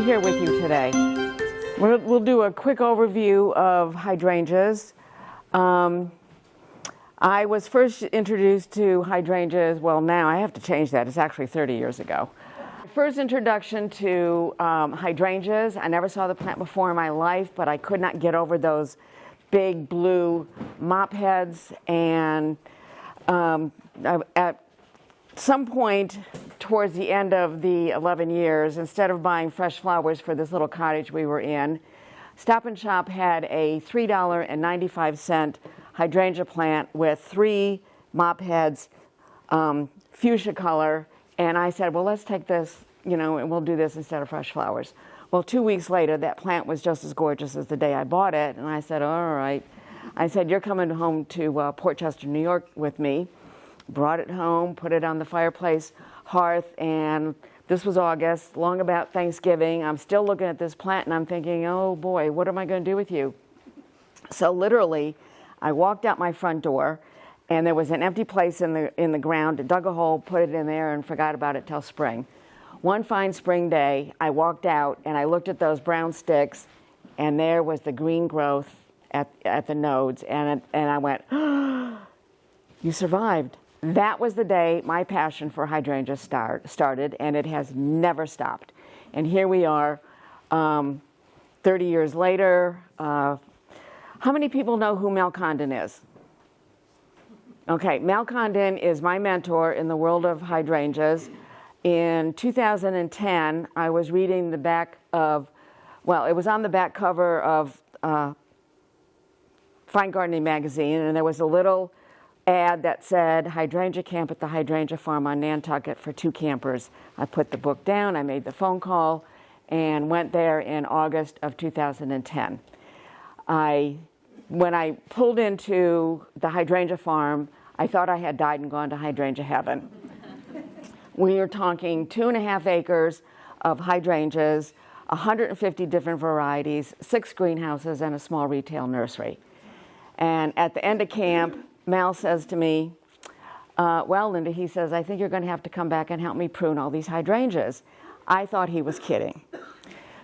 here with you today. We'll do a quick overview of hydrangeas. I was first introduced to hydrangeas, well now I have to change that, it's actually 30 years ago. First introduction to hydrangeas, I never saw the plant before in my life, but I could not get over those big blue mop heads, and at some point towards the end of the 11 years, instead of buying fresh flowers for this little cottage we were in, Stop and Shop had a $3.95 hydrangea plant with 3 mop heads, fuchsia color, and I said, well, let's take this, and we'll do this instead of fresh flowers. Well, 2 weeks later, that plant was just as gorgeous as the day I bought it, and I said, all right. I said, you're coming home to Port Chester, New York with me. Brought it home, put it on the fireplace hearth, and this was August, long about Thanksgiving. I'm still looking at this plant, and I'm thinking, oh boy, what am I going to do with you? So literally, I walked out my front door, and there was an empty place in the ground. Dug a hole, put it in there, and forgot about it till spring. One fine spring day, I walked out, and I looked at those brown sticks, and there was the green growth at the nodes, and I went, oh, you survived. That was the day my passion for hydrangeas started, and it has never stopped. And here we are, 30 years later. How many people know who Mel Condon is? Okay, Mel Condon is my mentor in the world of hydrangeas. In 2010, I was reading the back of, well, it was on the back cover of Fine Gardening magazine, and there was a little ad that said hydrangea camp at the hydrangea farm on Nantucket for 2 campers. I put the book down, I made the phone call, and went there in August of 2010. When I pulled into the hydrangea farm, I thought I had died and gone to hydrangea heaven. We are talking 2.5 acres of hydrangeas, 150 different varieties, 6 greenhouses, and a small retail nursery. And at the end of camp, Mal says to me, well, Linda, he says, I think you're going to have to come back and help me prune all these hydrangeas. I thought he was kidding.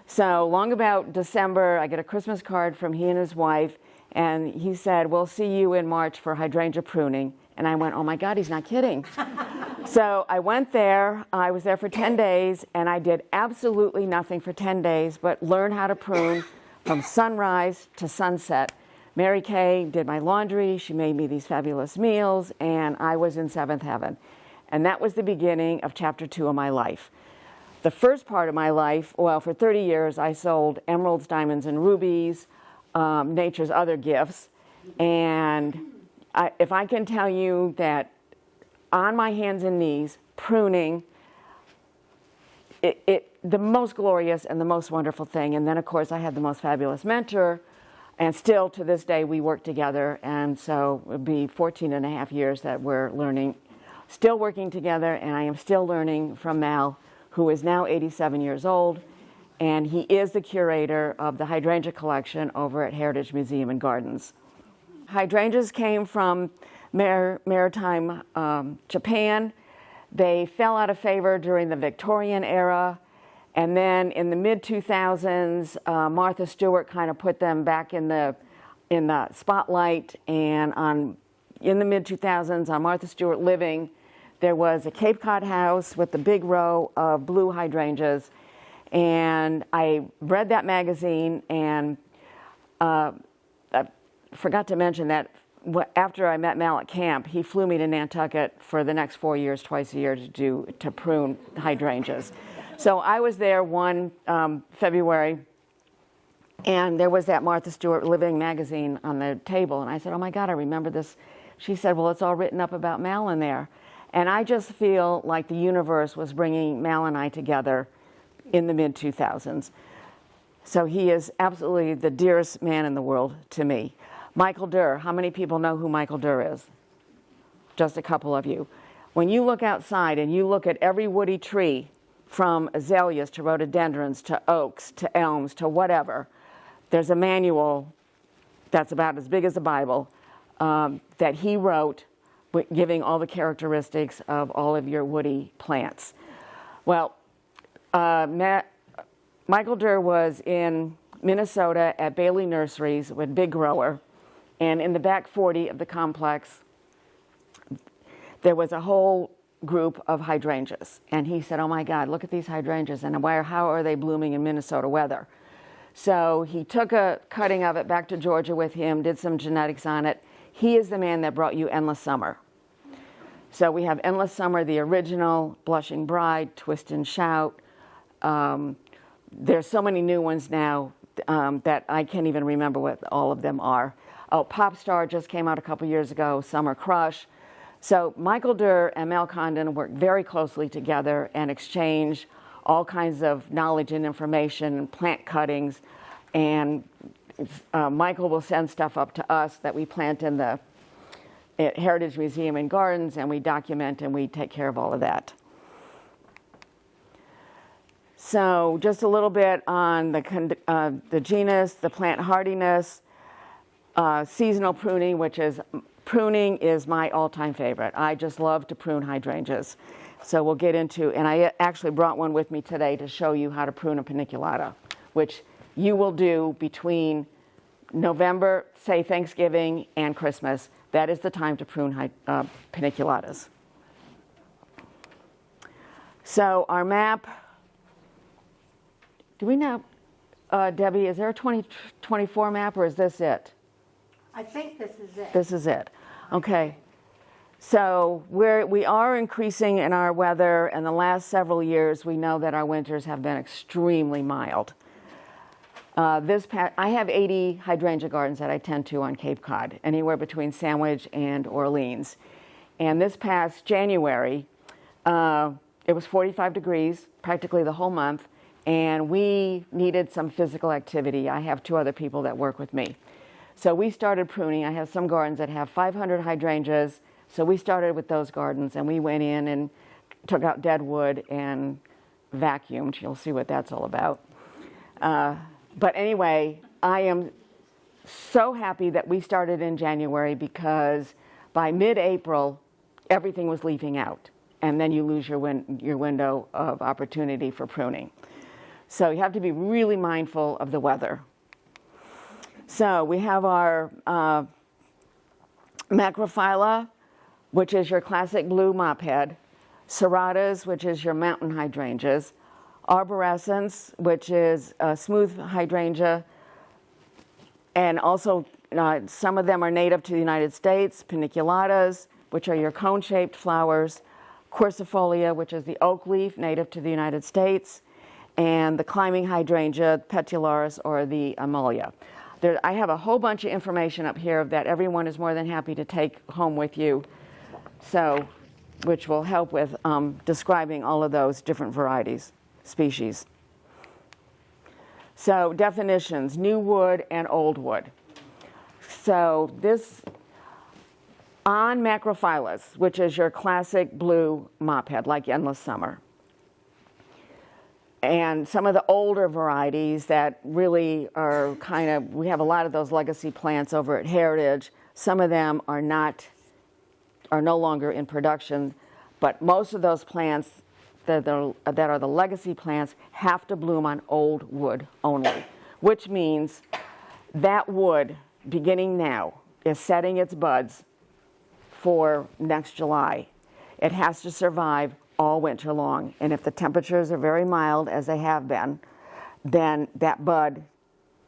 So long about December, I get a Christmas card from he and his wife, and he said, we'll see you in March for hydrangea pruning. And I went, oh my God, he's not kidding. So I went there, I was there for 10 days, and I did absolutely nothing for 10 days but learn how to prune from sunrise to sunset. Mary Kay did my laundry, she made me these fabulous meals, and I was in 7th heaven. And that was the beginning of chapter 2 of my life. The first part of my life, well, for 30 years, I sold emeralds, diamonds, and rubies, nature's other gifts. And if I can tell you that on my hands and knees, pruning, the most glorious and the most wonderful thing. And then, of course, I had the most fabulous mentor. And still, to this day, we work together, and so it would be 14.5 years that we're learning, still working together, and I am still learning from Mal, who is now 87 years old, and he is the curator of the hydrangea collection over at Heritage Museum and Gardens. Hydrangeas came from maritime Japan. They fell out of favor during the Victorian era. And then in the mid-2000s, Martha Stewart kind of put them back in the spotlight. And in the mid-2000s, on Martha Stewart Living, there was a Cape Cod house with a big row of blue hydrangeas. And I read that magazine, and I forgot to mention that after I met Mal at camp, he flew me to Nantucket for the next 4 years, twice a year, to prune hydrangeas. So I was there one February, and there was that Martha Stewart Living magazine on the table, and I said, oh my God, I remember this. She said, well, it's all written up about Mal in there. And I just feel like the universe was bringing Mal and I together in the mid-2000s. So he is absolutely the dearest man in the world to me. Michael Durr, how many people know who Michael Durr is? Just a couple of you. When you look outside and you look at every woody tree, from azaleas to rhododendrons to oaks to elms to whatever, there's a manual that's about as big as the Bible that he wrote, giving all the characteristics of all of your woody plants. Well, Michael Durr was in Minnesota at Bailey Nurseries with Big Grower, and in the back 40 of the complex, there was a whole group of hydrangeas. And he said, oh my God, look at these hydrangeas, and how are they blooming in Minnesota weather? So he took a cutting of it back to Georgia with him, did some genetics on it. He is the man that brought you Endless Summer. So we have Endless Summer, the original, Blushing Bride, Twist and Shout. There's so many new ones now that I can't even remember what all of them are. Oh, Pop Star just came out a couple years ago, Summer Crush. So Michael Durr and Mel Condon work very closely together and exchange all kinds of knowledge and information, plant cuttings, and Michael will send stuff up to us that we plant in the Heritage Museum and Gardens, and we document and we take care of all of that. So just a little bit on the genus, the plant hardiness, seasonal pruning, pruning is my all-time favorite. I just love to prune hydrangeas. So we'll get into, and I actually brought one with me today to show you how to prune a paniculata, which you will do between November, say Thanksgiving, and Christmas. That is the time to prune paniculatas. So our map, do we know, Debbie, is there a 2024 map, or is this it? I think this is it. This is it. Okay. So we are increasing in our weather. In the last several years, we know that our winters have been extremely mild. I have 80 hydrangea gardens that I tend to on Cape Cod, anywhere between Sandwich and Orleans. And this past January, it was 45 degrees practically the whole month, and we needed some physical activity. I have 2 other people that work with me. So we started pruning. I have some gardens that have 500 hydrangeas. So we started with those gardens, and we went in and took out dead wood and vacuumed. You'll see what that's all about. But anyway, I am so happy that we started in January, because by mid-April, everything was leafing out. And then you lose your window of opportunity for pruning. So you have to be really mindful of the weather. So we have our Macrophylla, which is your classic blue mophead, Serratas, which is your mountain hydrangeas, Arborescens, which is a smooth hydrangea, and also some of them are native to the United States, paniculatas, which are your cone-shaped flowers, Quercifolia, which is the oak leaf, native to the United States, and the climbing hydrangea, Petularis, or the Amelia. I have a whole bunch of information up here that everyone is more than happy to take home with you, which will help with describing all of those different varieties, species. So definitions, new wood and old wood. So this, on Macrophyllas, which is your classic blue mophead, like Endless Summer. And some of the older varieties that really are we have a lot of those legacy plants over at Heritage. Some of them are no longer in production, but most of those plants that are the legacy plants have to bloom on old wood only, which means that wood, beginning now, is setting its buds for next July. It has to survive all winter long, and if the temperatures are very mild, as they have been, then that bud,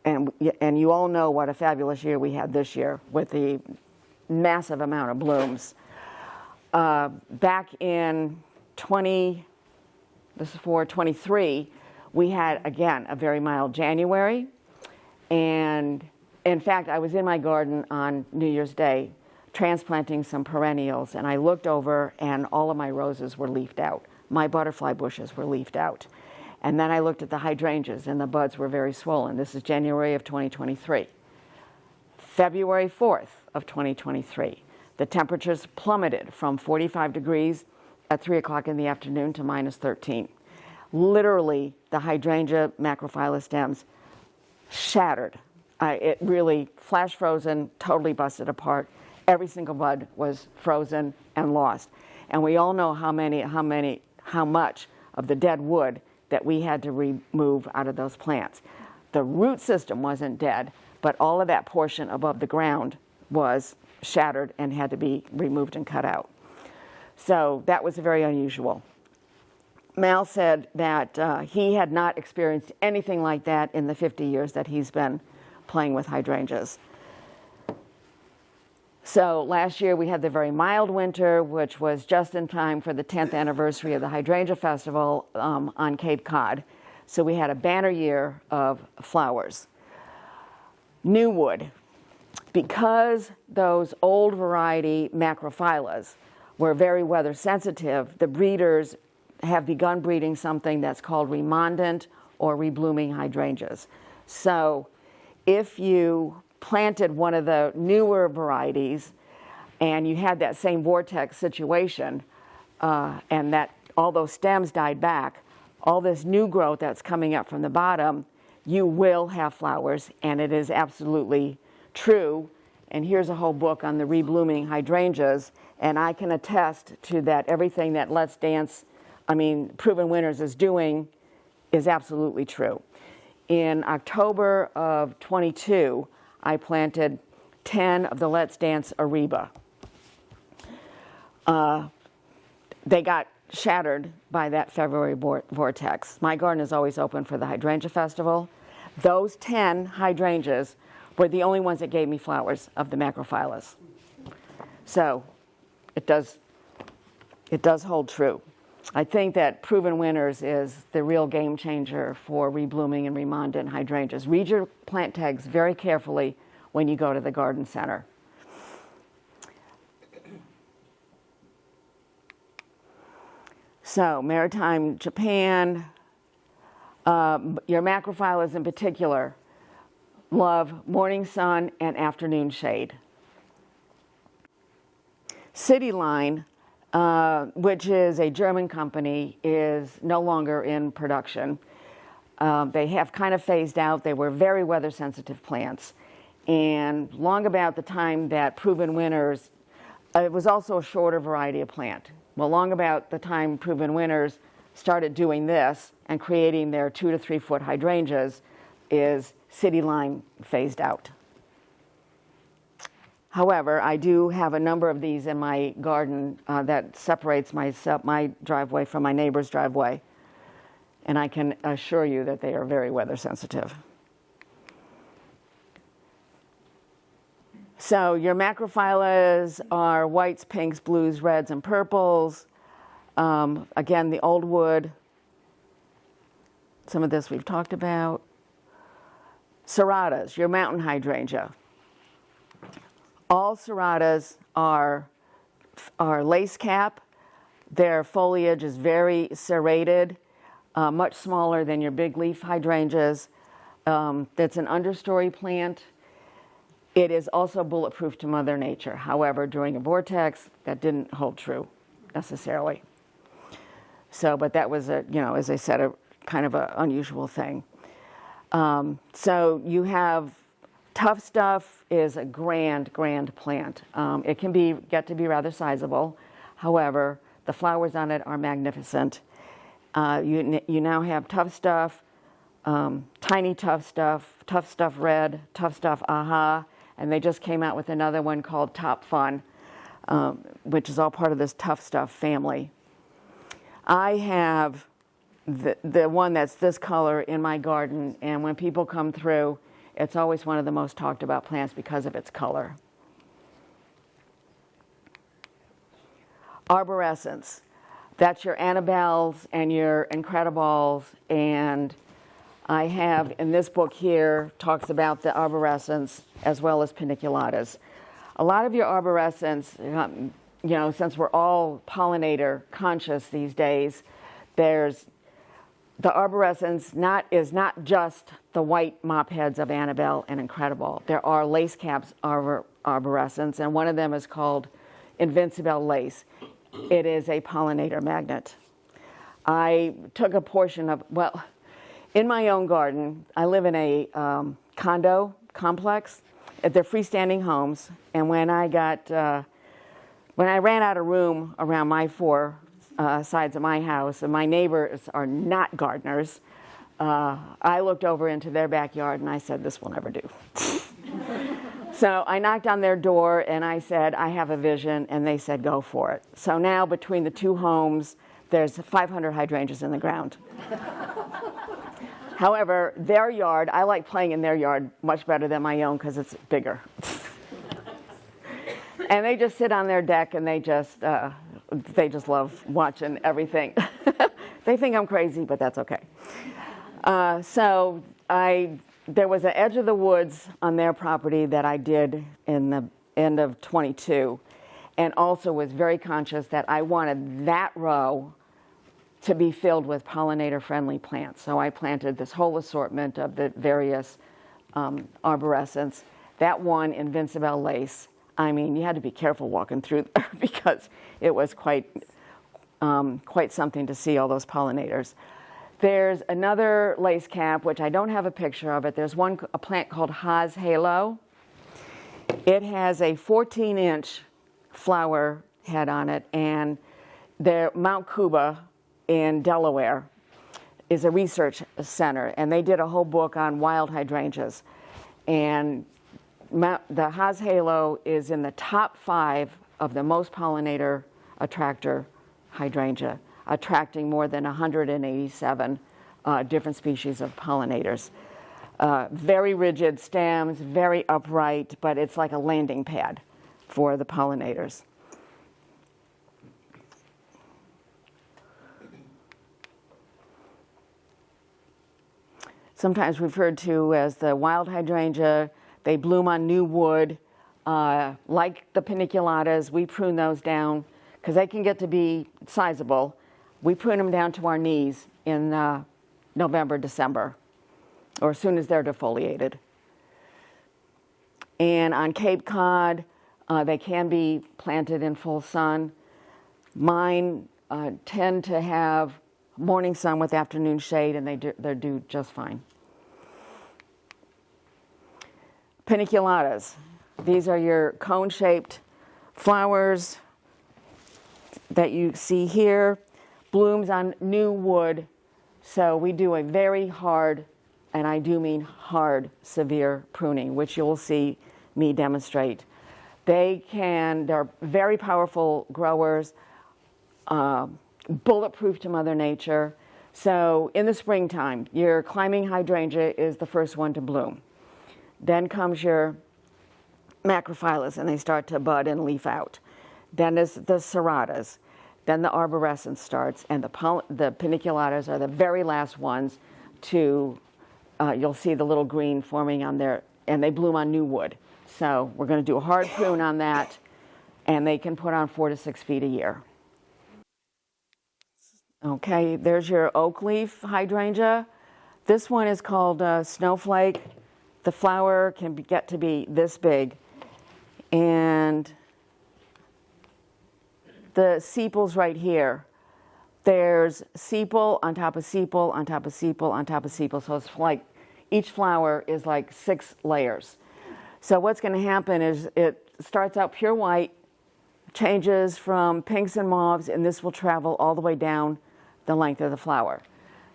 and you all know what a fabulous year we had this year with the massive amount of blooms. Back in 23, we had, again, a very mild January, and in fact, I was in my garden on New Year's Day transplanting some perennials, and I looked over and all of my roses were leafed out. My butterfly bushes were leafed out. And then I looked at the hydrangeas, and the buds were very swollen. This is January of 2023. February 4th of 2023, the temperatures plummeted from 45 degrees at 3 o'clock in the afternoon to minus 13. Literally, the hydrangea Macrophylla stems shattered. It really flash frozen, totally busted apart. Every single bud was frozen and lost. And we all know how much of the dead wood that we had to remove out of those plants. The root system wasn't dead, but all of that portion above the ground was shattered and had to be removed and cut out. So that was very unusual. Mal said that he had not experienced anything like that in the 50 years that he's been playing with hydrangeas. So last year we had the very mild winter, which was just in time for the 10th anniversary of the Hydrangea Festival on Cape Cod. So we had a banner year of flowers. New wood. Because those old variety macrophyllus were very weather sensitive, the breeders have begun breeding something that's called remondant or reblooming hydrangeas. So if you planted one of the newer varieties and you had that same vortex situation and that all those stems died back, all this new growth that's coming up from the bottom, you will have flowers, and it is absolutely true. And here's a whole book on the reblooming hydrangeas, and I can attest to that everything that Proven Winners is doing is absolutely true. In October of 22, I planted 10 of the Let's Dance Ariba. They got shattered by that February vortex. My garden is always open for the Hydrangea Festival. Those 10 hydrangeas were the only ones that gave me flowers of the macrophyllus. So it does hold true. I think that Proven Winners is the real game changer for reblooming and remondant hydrangeas. Read your plant tags very carefully when you go to the garden center. So, maritime Japan, your macrophyllus in particular, love morning sun and afternoon shade. City Line, which is a German company, is no longer in production. They have kind of phased out. They were very weather sensitive plants. And long about the time that Proven Winners, it was also a shorter variety of plant. Well, long about the time Proven Winners started doing this and creating their 2 to 3 foot hydrangeas is City Line phased out. However, I do have a number of these in my garden that separates my driveway from my neighbor's driveway. And I can assure you that they are very weather sensitive. So your macrophyllus are whites, pinks, blues, reds, and purples. Again, the old wood. Some of this we've talked about. Serratas, your mountain hydrangea. All serratas are lace cap. Their foliage is very serrated, much smaller than your big leaf hydrangeas. That's an understory plant. It is also bulletproof to Mother Nature. However, during a vortex, that didn't hold true necessarily. So, but that was as I said, a kind of an unusual thing. So you have Tough Stuff is a grand plant. It can get to be rather sizable. However, the flowers on it are magnificent. You now have Tough Stuff, Tiny Tough Stuff Red, Tough Stuff Aha, and they just came out with another one called Top Fun, which is all part of this Tough Stuff family. I have the one that's this color in my garden, and when people come through, it's always one of the most talked about plants because of its color. Arborescens. That's your Annabelles and your Incredibles, and I have in this book here talks about the arborescens as well as paniculatas. A lot of your arborescens, since we're all pollinator conscious these days, there's the arborescens is not just the white mop heads of Annabelle and Incredible. There are lace caps arborescens, and one of them is called Invincible Lace. It is a pollinator magnet. I took a portion of, in my own garden, I live in a condo complex. They're freestanding homes, and when I ran out of room around my 4 sides of my house, and my neighbors are not gardeners. I looked over into their backyard and I said, this will never do. So I knocked on their door and I said, I have a vision, and they said, go for it. So now between the two homes, there's 500 hydrangeas in the ground. However, their yard, I like playing in their yard much better than my own because it's bigger. And they just sit on their deck and they just love watching everything. They think I'm crazy, but that's okay. There was an edge of the woods on their property that I did in the end of 22, and also was very conscious that I wanted that row to be filled with pollinator-friendly plants. So I planted this whole assortment of the various arborescens. That one, Invincibelle lace, I mean, you had to be careful walking through there because it was quite something to see all those pollinators. There's another lace cap, which I don't have a picture of it. There's a plant called Haas Halo. It has a 14-inch flower head on it, and Mount Cuba in Delaware is a research center, and they did a whole book on wild hydrangeas. And the Haas Halo is in the top 5 of the most pollinator attractor hydrangea, attracting more than 187 different species of pollinators. Very rigid stems, very upright, but it's like a landing pad for the pollinators. Sometimes referred to as the wild hydrangea. They bloom on new wood. Like the paniculatas, we prune those down because they can get to be sizable. We prune them down to our knees in November, December, or as soon as they're defoliated. And on Cape Cod, they can be planted in full sun. Mine tend to have morning sun with afternoon shade, and they do just fine. Paniculatas. These are your cone-shaped flowers that you see here. Blooms on new wood. So we do a very hard, and I do mean hard, severe pruning, which you'll see me demonstrate. They're very powerful growers, bulletproof to Mother Nature. So in the springtime, your climbing hydrangea is the first one to bloom. Then comes your macrophyllus, and they start to bud and leaf out. Then is the serratas. Then the arborescence starts, and the paniculatas are the very last ones to, you'll see the little green forming on there, and they bloom on new wood. So we're going to do a hard prune on that, and they can put on 4 to 6 feet a year. Okay, there's your oak leaf hydrangea. This one is called Snowflake. The flower can get to be this big, and the sepals right here. There's sepal on top of sepal on top of sepal on top of sepal. So it's like each flower is like 6 layers. So what's going to happen is it starts out pure white, changes from pinks and mauves, and this will travel all the way down the length of the flower.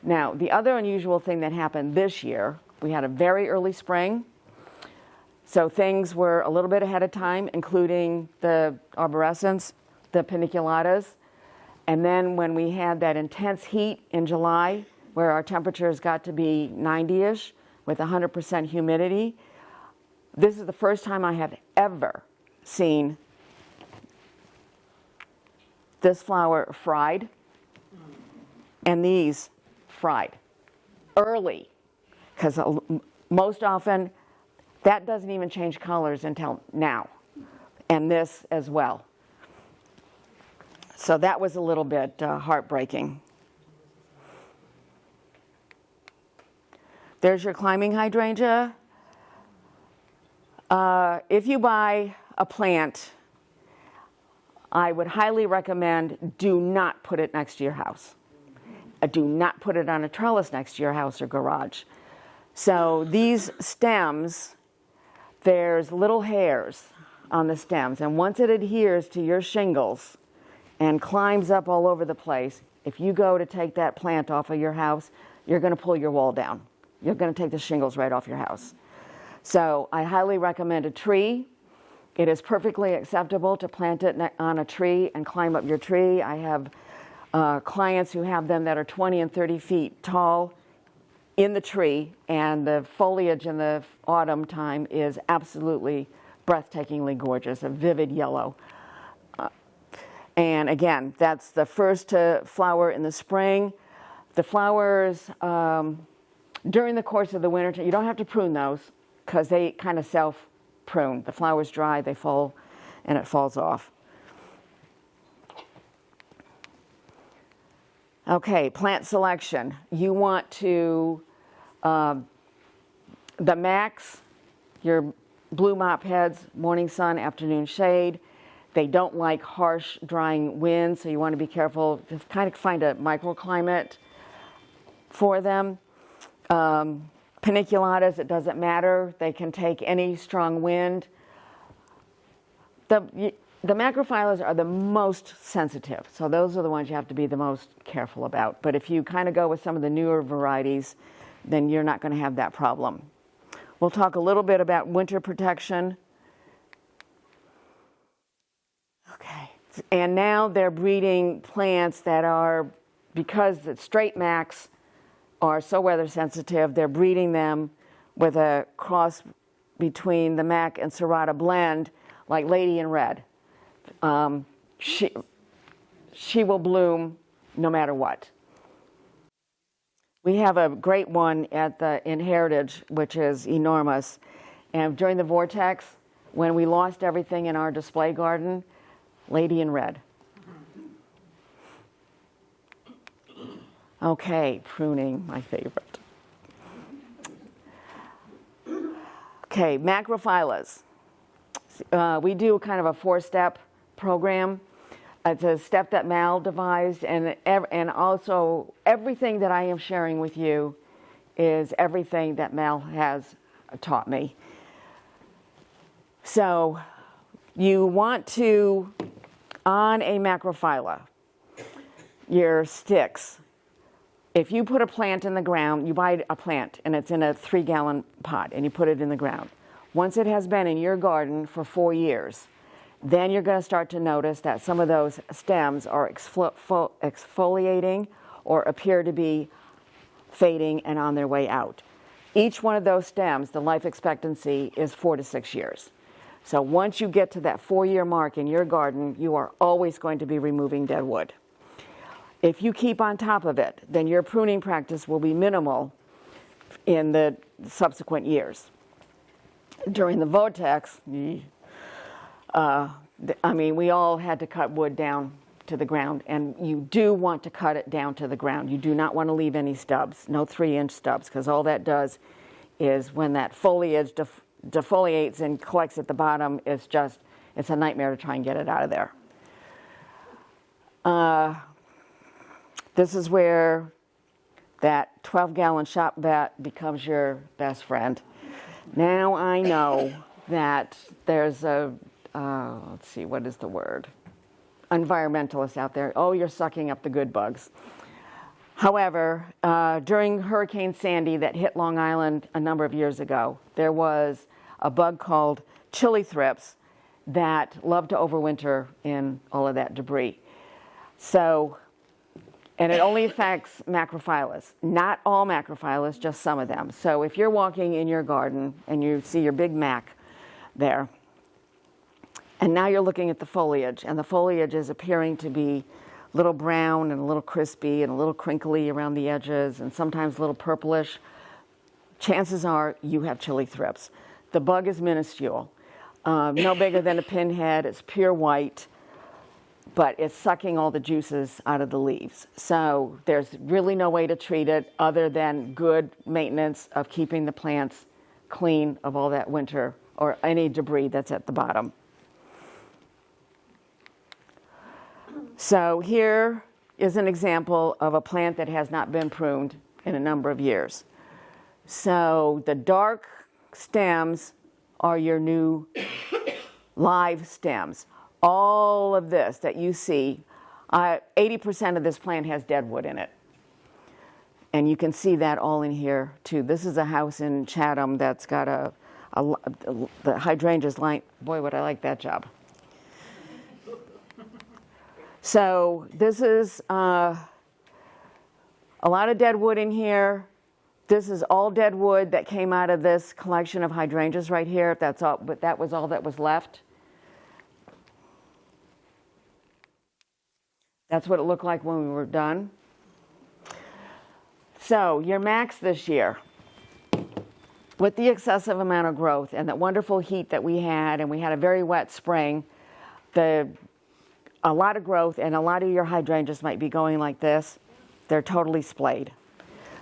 Now, the other unusual thing that happened this year, we had a very early spring. So things were a little bit ahead of time, including the arborescens, the paniculatas. And then when we had that intense heat in July, where our temperatures got to be 90-ish with 100% humidity, this is the first time I have ever seen this flower fried and these fried early. Because most often, that doesn't even change colors until now. And this as well. So that was a little bit heartbreaking. There's your climbing hydrangea. If you buy a plant, I would highly recommend do not put it next to your house. Do not put it on a trellis next to your house or garage. So these stems, there's little hairs on the stems, and once it adheres to your shingles, and climbs up all over the place, if you go to take that plant off of your house, you're going to pull your wall down. You're going to take the shingles right off your house. So I highly recommend a tree. It is perfectly acceptable to plant it on a tree and climb up your tree. I have clients who have them that are 20 and 30 feet tall in the tree, and the foliage in the autumn time is absolutely breathtakingly gorgeous, a vivid yellow. And again, that's the first to flower in the spring. The flowers during the course of the winter, you don't have to prune those because they kind of self-prune. The flowers dry, they fall, and it falls off. Okay, plant selection. You want to, the max, your blue mop heads, morning sun, afternoon shade. They don't like harsh, drying winds, so you want to be careful to kind of find a microclimate for them. Paniculatas, it doesn't matter. They can take any strong wind. The macrophyllus are the most sensitive, so those are the ones you have to be the most careful about. But if you kind of go with some of the newer varieties, then you're not going to have that problem. We'll talk a little bit about winter protection. Okay, and now they're breeding plants that are, because the straight macs are so weather sensitive, they're breeding them with a cross between the Mac and Serrata blend, like Lady in Red. She will bloom no matter what. We have a great one in Heritage, which is enormous. And during the vortex, when we lost everything in our display garden, Lady in Red. Okay, pruning, my favorite. Okay, macrophyllus. We do kind of a 4-step program. It's a step that Mal devised, and also everything that I am sharing with you is everything that Mal has taught me. So you want to, on a macrophylla, your sticks, if you put a plant in the ground, you buy a plant and it's in a 3-gallon pot and you put it in the ground. Once it has been in your garden for 4 years, then you're going to start to notice that some of those stems are exfoliating or appear to be fading and on their way out. Each one of those stems, the life expectancy is 4 to 6 years. So once you get to that 4-year mark in your garden, you are always going to be removing dead wood. If you keep on top of it, then your pruning practice will be minimal in the subsequent years. During the vortex, I mean, we all had to cut wood down to the ground, and you do want to cut it down to the ground. You do not want to leave any stubs, no 3-inch stubs, because all that does is when that foliage defoliates and collects at the bottom, it's a nightmare to try and get it out of there. This is where that 12-gallon shop bat becomes your best friend. Now I know that there's a, let's see, what is the word? Environmentalists out there. Oh, you're sucking up the good bugs. However, during Hurricane Sandy that hit Long Island a number of years ago, there was a bug called chili thrips that loved to overwinter in all of that debris. So, and it only affects macrophyllus. Not all macrophyllus, just some of them. So if you're walking in your garden and you see your big mac there, and now you're looking at the foliage, and the foliage is appearing to be a little brown and a little crispy and a little crinkly around the edges and sometimes a little purplish, chances are you have chili thrips. The bug is minuscule, no bigger than a pinhead. It's pure white, but it's sucking all the juices out of the leaves. So there's really no way to treat it other than good maintenance of keeping the plants clean of all that winter or any debris that's at the bottom. So here is an example of a plant that has not been pruned in a number of years. So the dark stems are your new live stems. All of this that you see 80% of this plant has dead wood in it. And you can see that all in here too. This is a house in Chatham that's got the hydrangeas line. Boy, would I like that job. So this is a lot of dead wood in here. This is all dead wood that came out of this collection of hydrangeas right here. That's all, but that was all that was left. That's what it looked like when we were done. So your max this year, with the excessive amount of growth and that wonderful heat that we had, and we had a very wet spring, a lot of growth, and a lot of your hydrangeas might be going like this. They're totally splayed.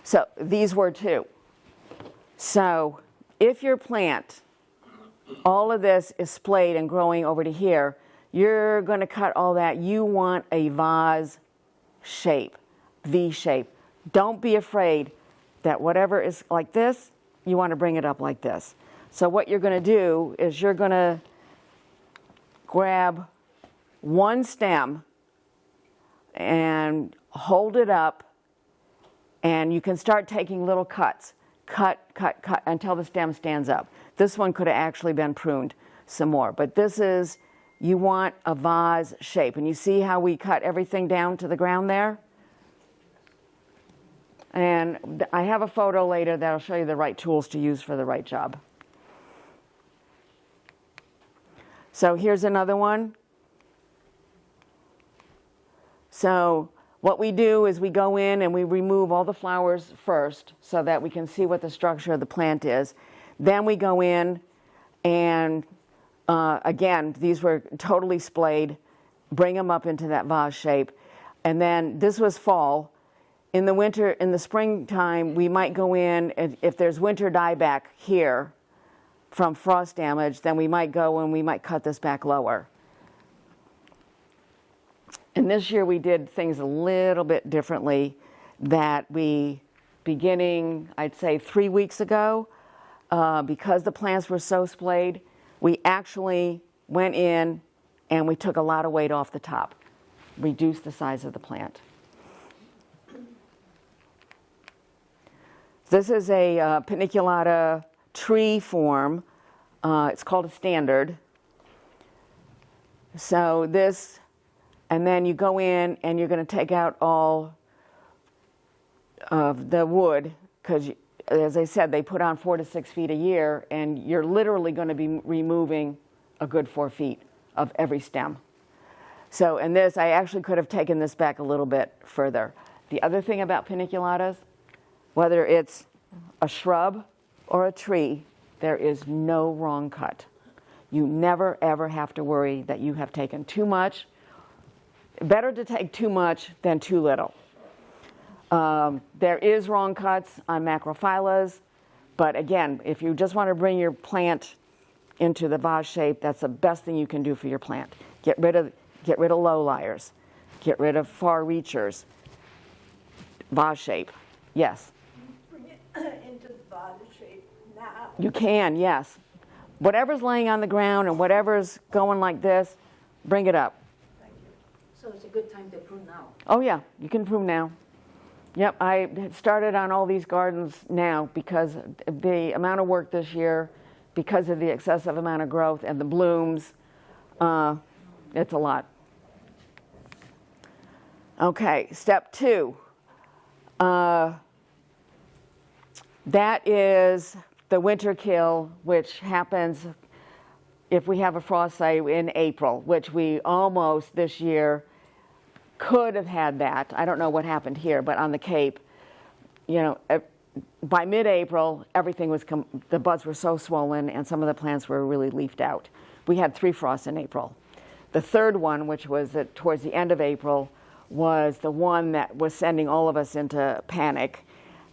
So these were too. So if your plant, all of this is splayed and growing over to here, you're going to cut all that. You want a vase shape, V shape. Don't be afraid that whatever is like this, you want to bring it up like this. So what you're going to do is you're going to grab one stem and hold it up, and you can start taking little cuts. Cut, cut, cut until the stem stands up. This one could have actually been pruned some more, but this is, you want a vase shape. And you see how we cut everything down to the ground there? And I have a photo later that'll show you the right tools to use for the right job. So here's another one. So what we do is we go in and we remove all the flowers first so that we can see what the structure of the plant is. Then we go in and again, these were totally splayed, bring them up into that vase shape. And then this was fall. In the winter, in the springtime, we might go in, and if there's winter dieback here from frost damage, then we might go and we might cut this back lower. And this year we did things a little bit differently, that we, beginning, I'd say 3 weeks ago, because the plants were so splayed, we actually went in and we took a lot of weight off the top, reduced the size of the plant. This is a paniculata tree form. It's called a standard. So this, and then you go in and you're going to take out all of the wood, because as I said, they put on 4 to 6 feet a year, and you're literally going to be removing a good 4 feet of every stem. So in this, I actually could have taken this back a little bit further. The other thing about paniculatas, whether it's a shrub or a tree, there is no wrong cut. You never ever have to worry that you have taken too much. Better to take too much than too little. There is wrong cuts on macrophyllus, but again, if you just want to bring your plant into the vase shape, that's the best thing you can do for your plant. Get rid of low liars. Get rid of far reachers. Vase shape. Yes? Bring it into the vase shape now. You can, yes. Whatever's laying on the ground and whatever's going like this, bring it up. Thank you. So it's a good time to prune now. Oh yeah, you can prune now. Yep, I started on all these gardens now because the amount of work this year, because of the excessive amount of growth and the blooms, it's a lot. Okay, step 2. That is the winter kill, which happens if we have a frost, say, in April, which we almost this year could have had that. I don't know what happened here, but on the Cape, you know, by mid-April, everything was, the buds were so swollen and some of the plants were really leafed out. We had 3 frosts in April. The third one, which was towards the end of April, was the one that was sending all of us into panic.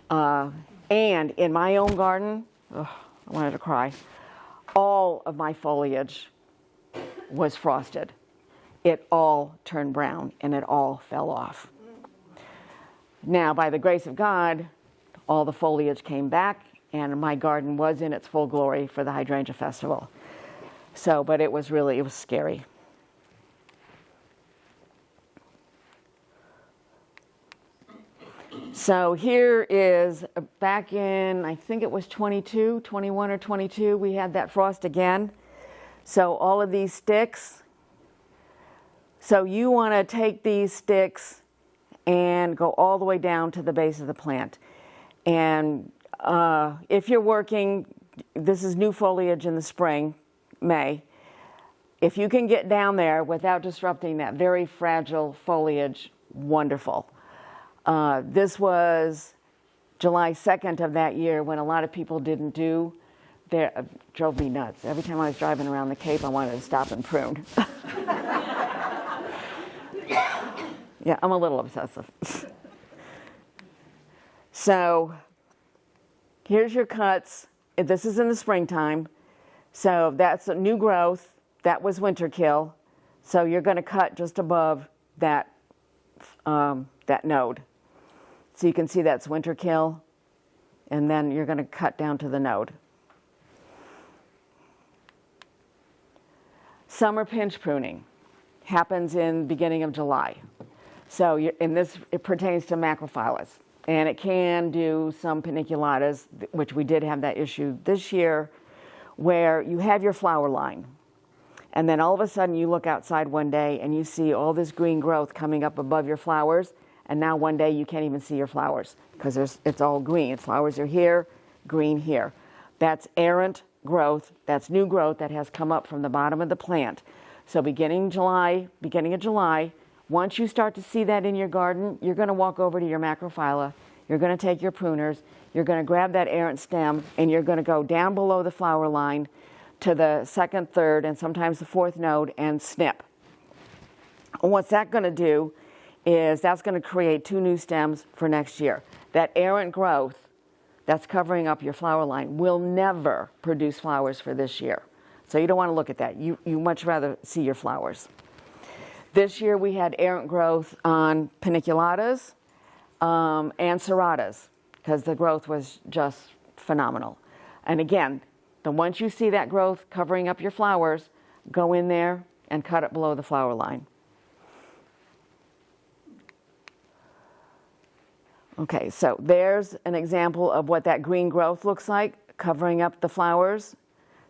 And in my own garden, I wanted to cry, all of my foliage was frosted. It all turned brown and it all fell off. Now, by the grace of God, all the foliage came back and my garden was in its full glory for the Hydrangea Festival. So, but it was scary. So here is back in, I think it was 21 or 22, we had that frost again. So all of these sticks, so you want to take these sticks and go all the way down to the base of the plant. And if you're working, this is new foliage in the spring, May. If you can get down there without disrupting that very fragile foliage, wonderful. This was July 2nd of that year when a lot of people didn't do. Drove me nuts. Every time I was driving around the Cape, I wanted to stop and prune. Yeah, I'm a little obsessive. So here's your cuts. This is in the springtime. So that's a new growth. That was winter kill. So you're going to cut just above that, that node. So you can see that's winter kill. And then you're going to cut down to the node. Summer pinch pruning happens in beginning of July. So it pertains to macrophyllus. And it can do some paniculatas, which we did have that issue this year, where you have your flower line. And then all of a sudden you look outside one day and you see all this green growth coming up above your flowers. And now one day you can't even see your flowers because it's all green. Flowers are here, green here. That's errant growth. That's new growth that has come up from the bottom of the plant. So beginning of July, once you start to see that in your garden, you're going to walk over to your macrophylla. You're going to take your pruners. You're going to grab that errant stem and you're going to go down below the flower line to the second, third, and sometimes the fourth node and snip. And what's that going to do is that's going to create 2 new stems for next year. That errant growth that's covering up your flower line will never produce flowers for this year. So you don't want to look at that. You much rather see your flowers. This year we had errant growth on paniculatas and serratas because the growth was just phenomenal. And again, once you see that growth covering up your flowers, go in there and cut it below the flower line. Okay, so there's an example of what that green growth looks like, covering up the flowers.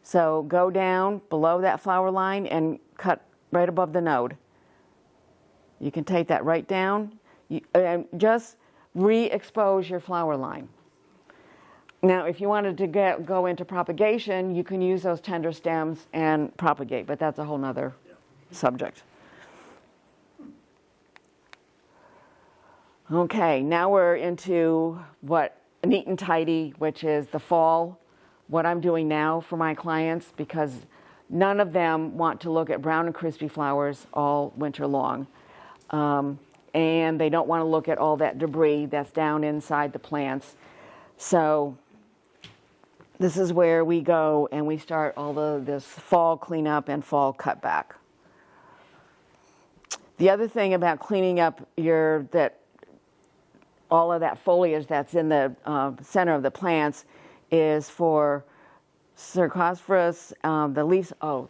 So go down below that flower line and cut right above the node. You can take that right down and just re-expose your flower line. Now, if you wanted to go into propagation, you can use those tender stems and propagate, but that's a whole nother subject. Okay, now we're into what neat and tidy, which is the fall, what I'm doing now for my clients, because none of them want to look at brown and crispy flowers all winter long. And they don't want to look at all that debris that's down inside the plants. So this is where we go and we start all this fall cleanup and fall cutback. The other thing about cleaning up all of that foliage that's in the center of the plants is for Cercospora.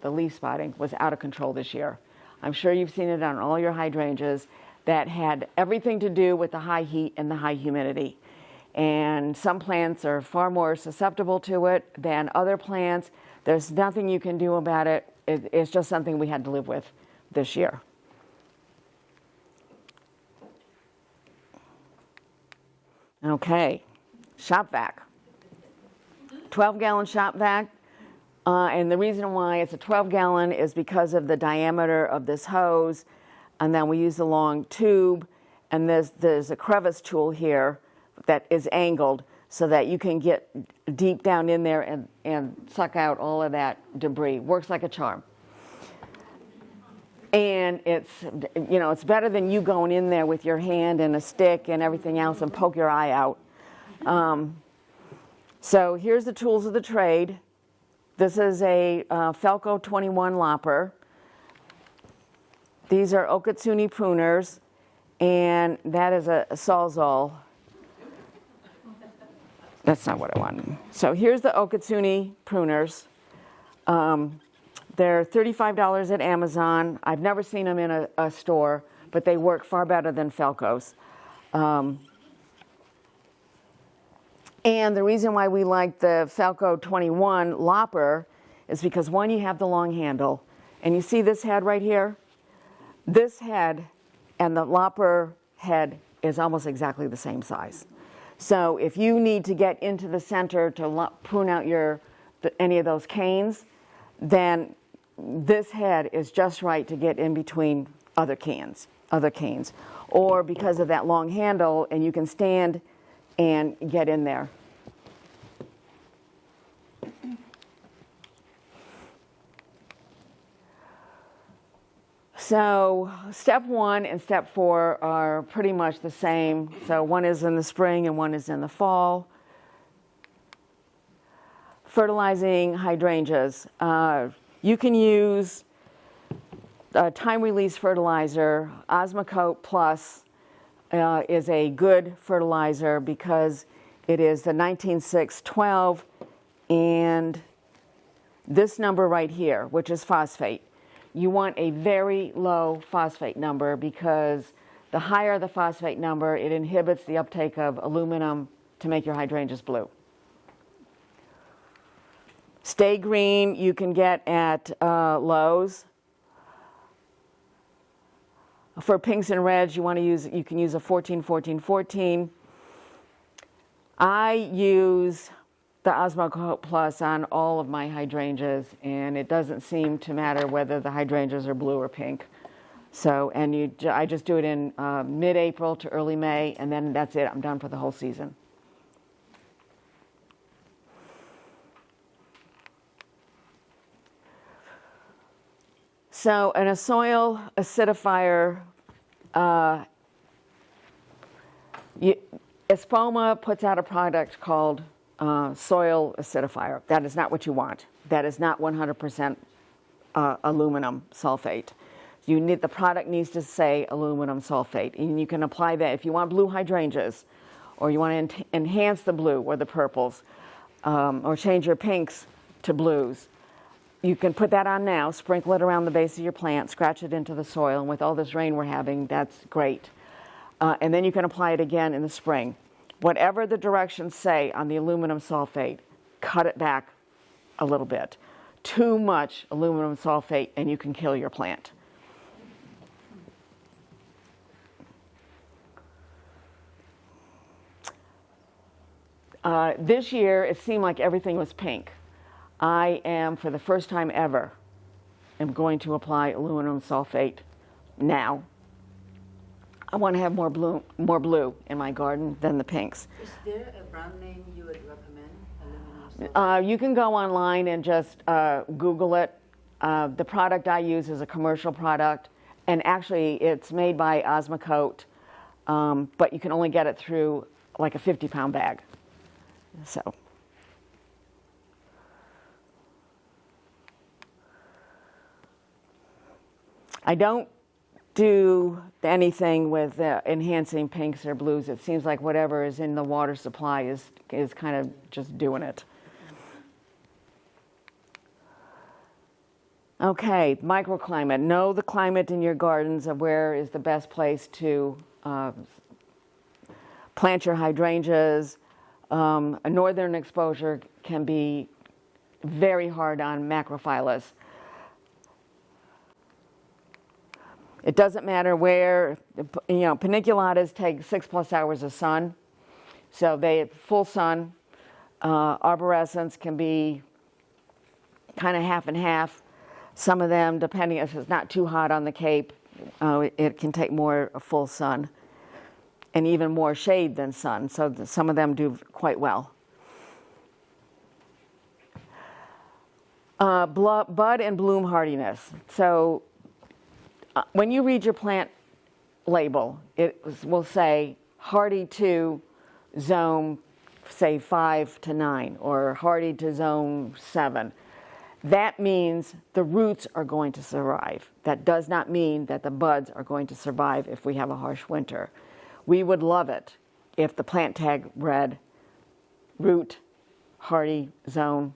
The leaf spotting was out of control this year. I'm sure you've seen it on all your hydrangeas. That had everything to do with the high heat and the high humidity. And some plants are far more susceptible to it than other plants. There's nothing you can do about it. It's just something we had to live with this year. Okay, shop vac. 12-gallon shop vac. And the reason why it's a 12-gallon is because of the diameter of this hose. And then we use a long tube. And there's a crevice tool here that is angled so that you can get deep down in there and suck out all of that debris. Works like a charm. And it's better than you going in there with your hand and a stick and everything else and poke your eye out. So here's the tools of the trade. This is a Felco 21 lopper. These are Aptucxet pruners, and that is a Sawzall. That's not what I wanted. So here's the Aptucxet pruners. They're $35 at Amazon. I've never seen them in a store, but they work far better than Felco's. And the reason why we like the Falco 21 lopper is because, one, you have the long handle, and you see this head right here? This head and the lopper head is almost exactly the same size. So if you need to get into the center to prune out any of those canes, then this head is just right to get in between other canes. Or because of that long handle, and you can stand and get in there. So step 1 and step 4 are pretty much the same. So one is in the spring and one is in the fall. Fertilizing hydrangeas. You can use time-release fertilizer. Osmocote Plus is a good fertilizer because it is the 19612 and this number right here, which is phosphate. You want a very low phosphate number because the higher the phosphate number, it inhibits the uptake of aluminum to make your hydrangeas blue. Stay Green you can get at Lowe's. For pinks and reds, you can use a 14-14-14. I use the Osmocote Plus on all of my hydrangeas, and it doesn't seem to matter whether the hydrangeas are blue or pink. So, and I just do it in mid-April to early May, and then that's it. I'm done for the whole season. So, in a soil acidifier, Espoma puts out a product called soil acidifier. That is not what you want. That is not 100% aluminum sulfate. The product needs to say aluminum sulfate, and you can apply that if you want blue hydrangeas, or you want to enhance the blue or the purples, or change your pinks to blues. You can put that on now, sprinkle it around the base of your plant, scratch it into the soil, and with all this rain we're having, that's great. And then you can apply it again in the spring. Whatever the directions say on the aluminum sulfate, cut it back a little bit. Too much aluminum sulfate and you can kill your plant. This year, it seemed like everything was pink. I am, for the first time ever, am going to apply aluminum sulfate now. I want to have more blue in my garden than the pinks. Is there a brand name you would recommend, aluminum sulfate? You can go online and just Google it. The product I use is a commercial product, and actually it's made by Osmocote, but you can only get it through like a 50-pound bag. So. I don't do anything with enhancing pinks or blues. It seems like whatever is in the water supply is kind of just doing it. Okay, microclimate. Know the climate in your gardens of where is the best place to plant your hydrangeas. A northern exposure can be very hard on macrophyllus. It doesn't matter where, paniculatas take 6+ hours of sun. So full sun. Arborescens can be kind of half and half. Some of them, depending if it's not too hot on the Cape, it can take more full sun and even more shade than sun. So some of them do quite well. Bud and bloom hardiness. So when you read your plant label, it will say hardy to zone, say 5 to 9, or hardy to zone 7. That means the roots are going to survive. That does not mean that the buds are going to survive if we have a harsh winter. We would love it if the plant tag read root, hardy zone,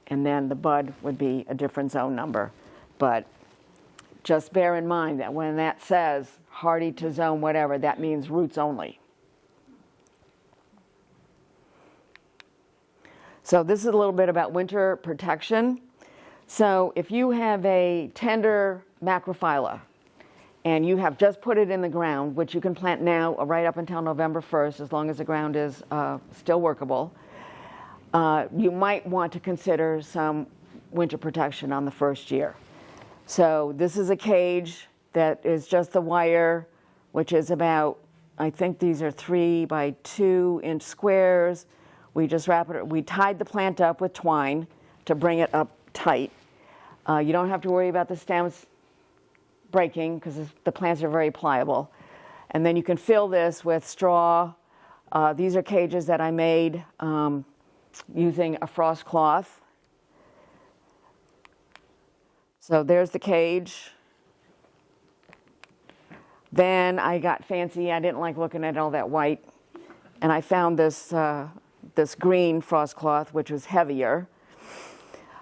and then the bud would be a different zone number. But just bear in mind that when that says hardy to zone whatever, that means roots only. So this is a little bit about winter protection. So if you have a tender macrophylla and you have just put it in the ground, which you can plant now right up until November 1st, as long as the ground is still workable, you might want to consider some winter protection on the first year. So this is a cage that is just the wire, which is about, I think these are 3 by 2 inch squares. We just we tied the plant up with twine to bring it up tight. You don't have to worry about the stems breaking because the plants are very pliable. And then you can fill this with straw. These are cages that I made using a frost cloth. So there's the cage. Then I got fancy. I didn't like looking at all that white. And I found this, this green frost cloth, which was heavier.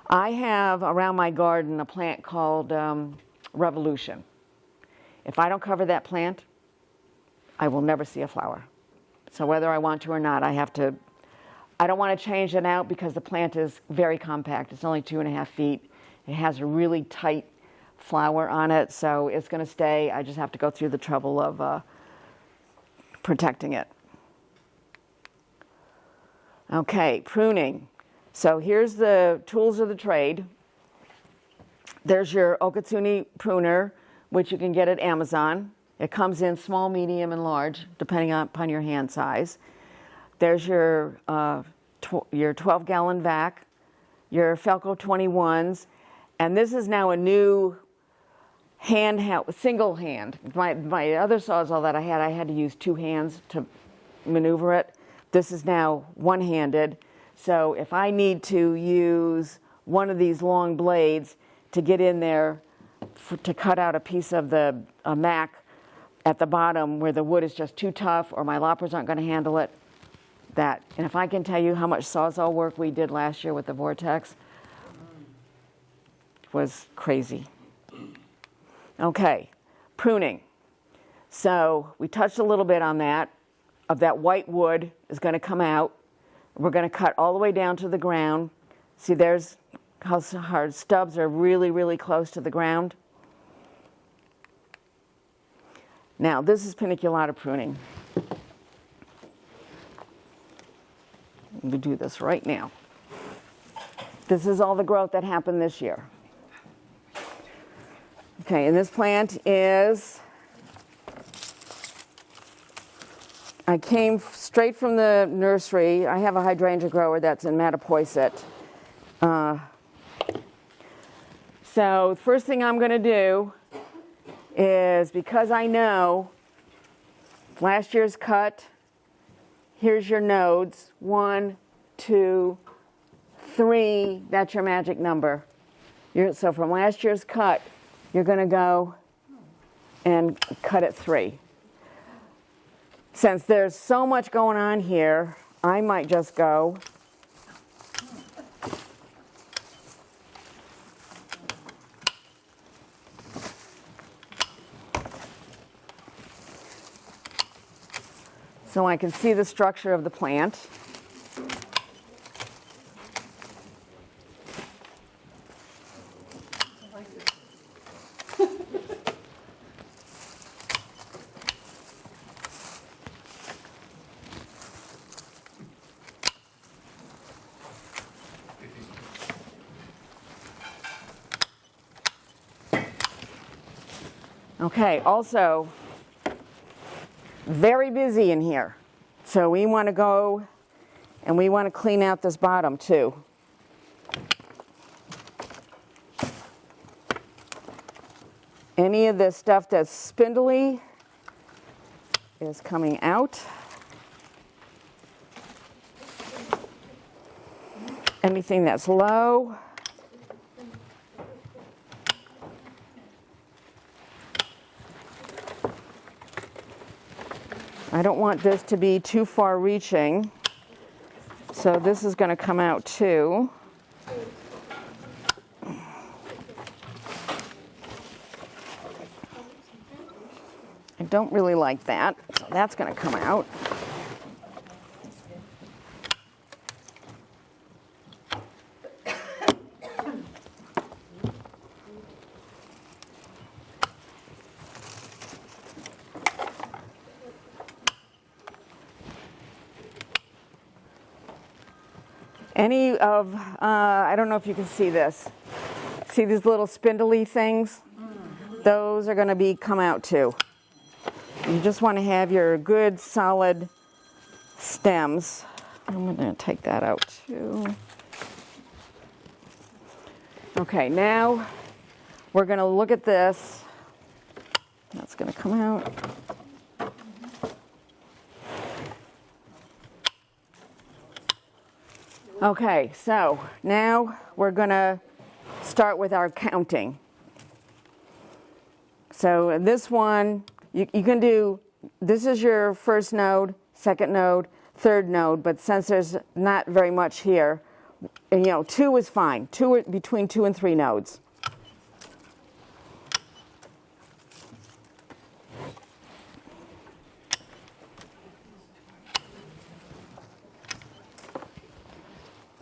I have around my garden a plant called Revolution. If I don't cover that plant, I will never see a flower. So whether I want to or not, I don't want to change it out because the plant is very compact. It's only 2.5 feet. It has a really tight flower on it, so it's going to stay. I just have to go through the trouble of protecting it. Okay, pruning. So here's the tools of the trade. There's your Aptucxet pruner, which you can get at Amazon. It comes in small, medium, and large, depending upon your hand size. There's your 12-gallon vac, your Felco 21s, and this is now a new single hand. My other Sawzall that I had to use 2 hands to maneuver it. This is now one-handed. So if I need to use one of these long blades to get in there to cut out a piece of the mac at the bottom where the wood is just too tough or my loppers aren't going to handle it, and if I can tell you how much Sawzall work we did last year with the Vortex, it was crazy. Okay, pruning. So we touched a little bit on that. Of that white wood is going to come out. We're going to cut all the way down to the ground. See, there's how hard stubs are really, really close to the ground. Now, this is paniculata pruning. We do this right now. This is all the growth that happened this year. Okay, and this plant is, I came straight from the nursery. I have a hydrangea grower that's in Aptucxet. So the first thing I'm going to do is, because I know last year's cut, here's your nodes, 1, 2, 3, that's your magic number. So from last year's cut, you're going to go and cut it 3. Since there's so much going on here, I might just go so I can see the structure of the plant. Okay, also very busy in here. So we want to go and we want to clean out this bottom too. Any of this stuff that's spindly is coming out. Anything that's low. I don't want this to be too far reaching, so this is going to come out too. I don't really like that, so that's going to come out. Any of, I don't know if you can see this. See these little spindly things? Those are going to come out too. You just want to have your good solid stems. I'm going to take that out too. Okay, now we're going to look at this. That's going to come out. Okay, so now we're going to start with our counting. So this one, you can do, this is your first node, second node, third node, but since there's not very much here, and, 2 is fine. Between 2 and 3 nodes.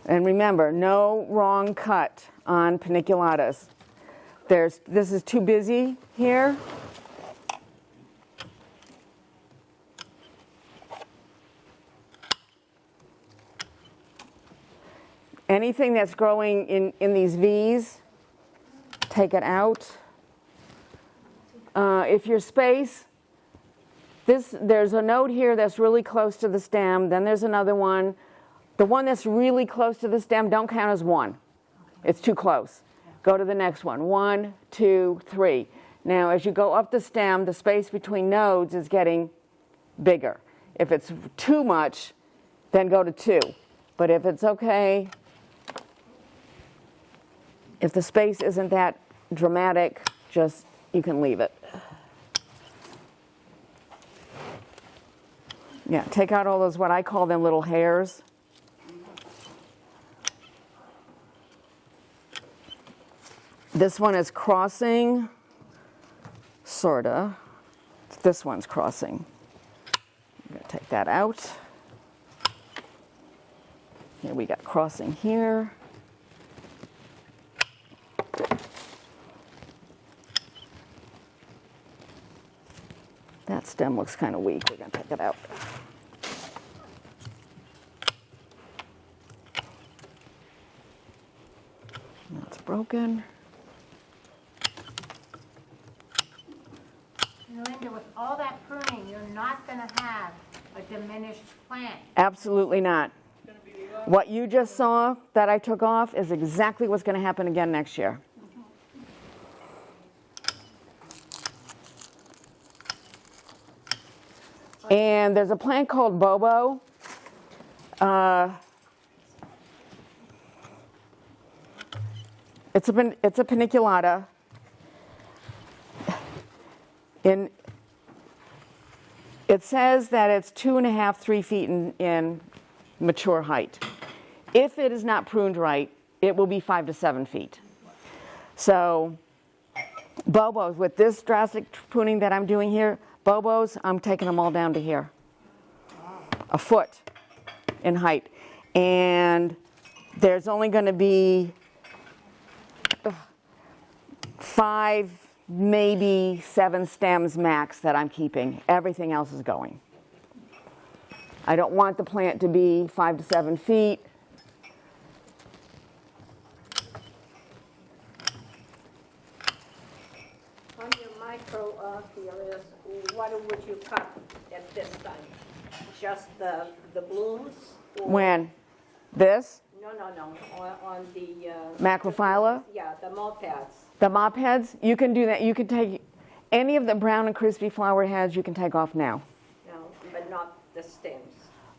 And remember, no wrong cut on paniculatas. This is too busy here. Anything that's growing in these V's, take it out. If your space, there's a node here that's really close to the stem, then there's another one. The one that's really close to the stem, don't count as one. It's too close. Go to the next one. 1, 2, 3. Now, as you go up the stem, the space between nodes is getting bigger. If it's too much, then go to 2. But if it's okay, if the space isn't that dramatic, you can leave it. Yeah, take out all those, what I call them, little hairs. This one is crossing, sorta. This one's crossing. I'm gonna take that out. Here we got crossing here. That stem looks kind of weak. We're gonna take it out. That's broken. Linda, with all that pruning, you're not going to have a diminished plant. Absolutely not. What you just saw that I took off is exactly what's going to happen again next year. And there's a plant called Bobo. It's a paniculata. It says that it's 2.5, 3 feet in mature height. If it is not pruned right, it will be 5 to 7 feet. So Bobos, with this drastic pruning that I'm doing here, Bobos, I'm taking them all down to here. A foot in height. And there's only going to be 5, maybe 7 stems max that I'm keeping. Everything else is going. I don't want the plant to be 5 to 7 feet. On your microphyllis, what would you cut at this time? Just the blooms? Or When? This? No, on the... Macrophylla? Yeah, the mopeds. The mop heads? You can do that. You can take any of the brown and crispy flower heads, you can take off now. No, but not the stems.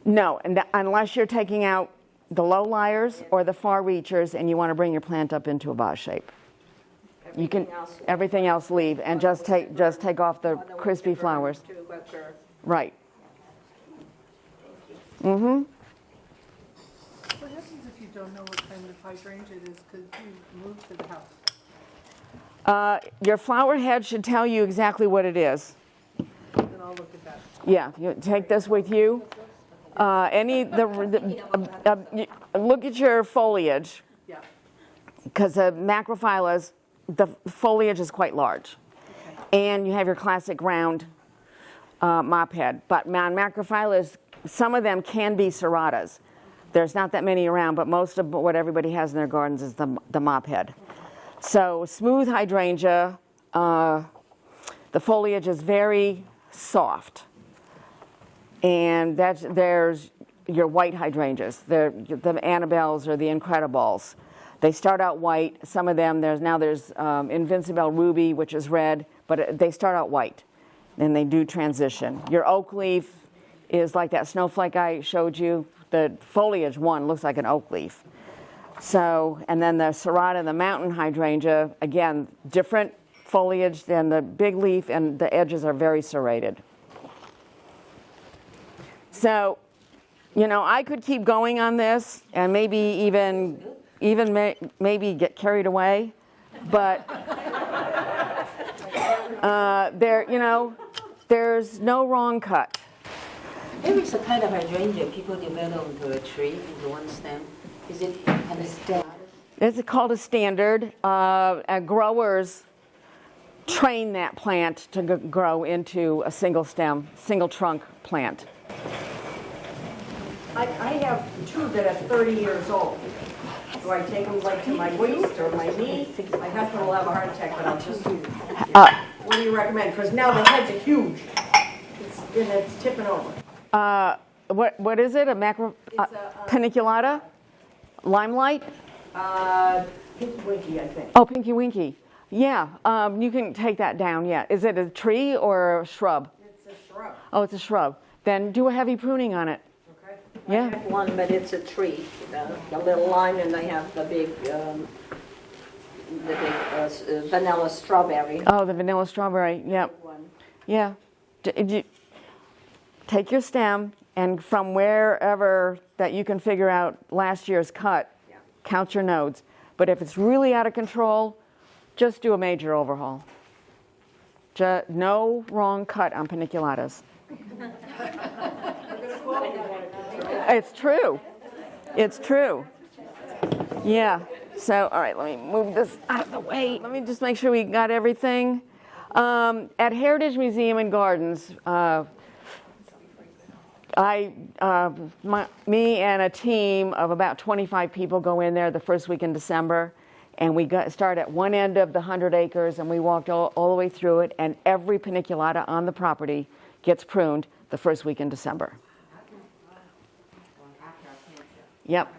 No, and unless you're taking out the low liars or the far reachers and you want to bring your plant up into a vase shape. You can everything else leave and just take off the crispy flowers. Right. Mm-hmm. What happens if you don't know what kind of hydrangea it is because you moved to the house? Your flower head should tell you exactly what it is. Then I'll look at that. Yeah, you take this with you. Look at your foliage. Yeah. Because the macrophyllas, the foliage is quite large. Okay. And you have your classic round mop head. But on macrophyllas, some of them can be serratas. There's not that many around, but most of what everybody has in their gardens is the mop head. So smooth hydrangea, the foliage is very soft. And there's your white hydrangeas, the Annabelles or the Incredibles. They start out white. Some of them, there's Invincible Ruby, which is red, but they start out white. Then they do transition. Your oak leaf is like that snowflake I showed you. The foliage one looks like an oak leaf. So, and then the Serrata, the mountain hydrangea, again, different foliage than the big leaf, and the edges are very serrated. So, you know, I could keep going on this and maybe even maybe get carried away, but there's no wrong cut. There is a kind of hydrangea people develop into a tree, into one stem. Is it kind of stem? It's called a standard. Growers train that plant to grow into a single stem, single trunk plant. I have two that are 30 years old. Do I take them like to my waist or my knee? My husband will have a heart attack, but I'll just do it. What do you recommend? Because now the heads are huge. It's tipping over. What is it? A macro paniculata? Limelight? Pinky Winky, I think. Oh, Pinky Winky. Yeah, you can take that down, yeah. Is it a tree or a shrub? It's a shrub. Oh, it's a shrub. Then do a heavy pruning on it. Okay. Yeah. I have one, but it's a tree. The little line, and they have the big vanilla strawberry. Oh, the vanilla strawberry, yep. One. Yeah. Take your stem, and from wherever that you can figure out last year's cut, count your nodes. But if it's really out of control, just do a major overhaul. No wrong cut on paniculatas. It's true. It's true. Yeah. So, all right, let me move this out of the way. Let me just make sure we got everything. At Heritage Museum and Gardens, me and a team of about 25 people go in there the first week in December, and we start at one end of the 100 acres, and we walked all the way through it, and every paniculata on the property gets pruned the first week in December. Yep.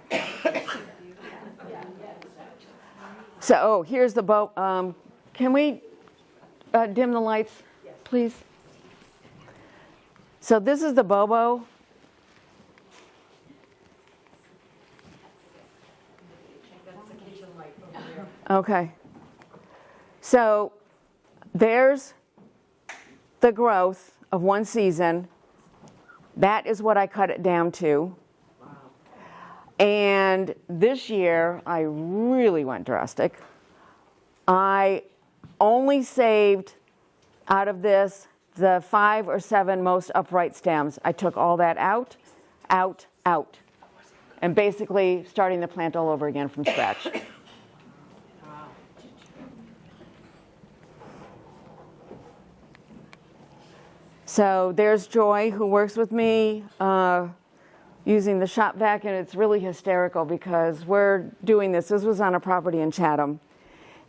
So, here's the bow. Can we dim the lights, please? So this is the bobo. Okay. So there's the growth of one season. That is what I cut it down to. And this year, I really went drastic. I only saved out of this the 5 or 7 most upright stems. I took all that out, and basically starting the plant all over again from scratch. So there's Joy, who works with me using the shop vac, and it's really hysterical because we're doing this. This was on a property in Chatham.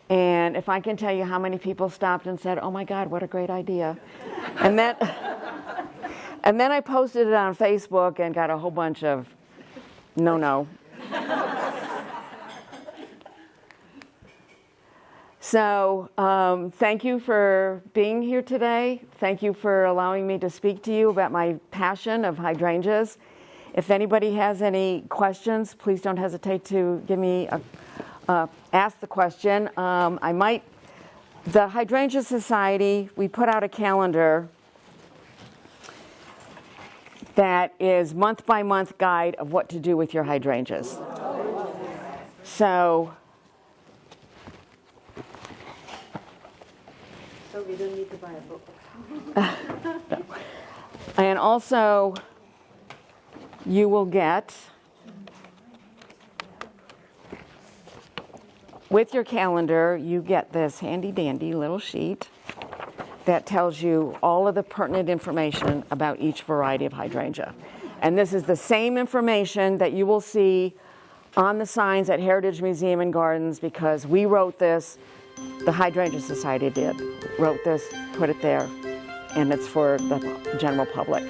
And if I can tell you how many people stopped and said, "Oh my God, what a great idea." And then I posted it on Facebook and got a whole bunch of no. So thank you for being here today. Thank you for allowing me to speak to you about my passion of hydrangeas. If anybody has any questions, please don't hesitate to give me ask the question. The Hydrangea Society, we put out a calendar that is month-by-month guide of what to do with your hydrangeas. So we don't need to buy a book. no. And also, you will get, with your calendar, you get this handy-dandy little sheet that tells you all of the pertinent information about each variety of hydrangea. And this is the same information that you will see on the signs at Heritage Museum and Gardens, because we wrote this, the Hydrangea Society wrote this, put it there, and it's for the general public.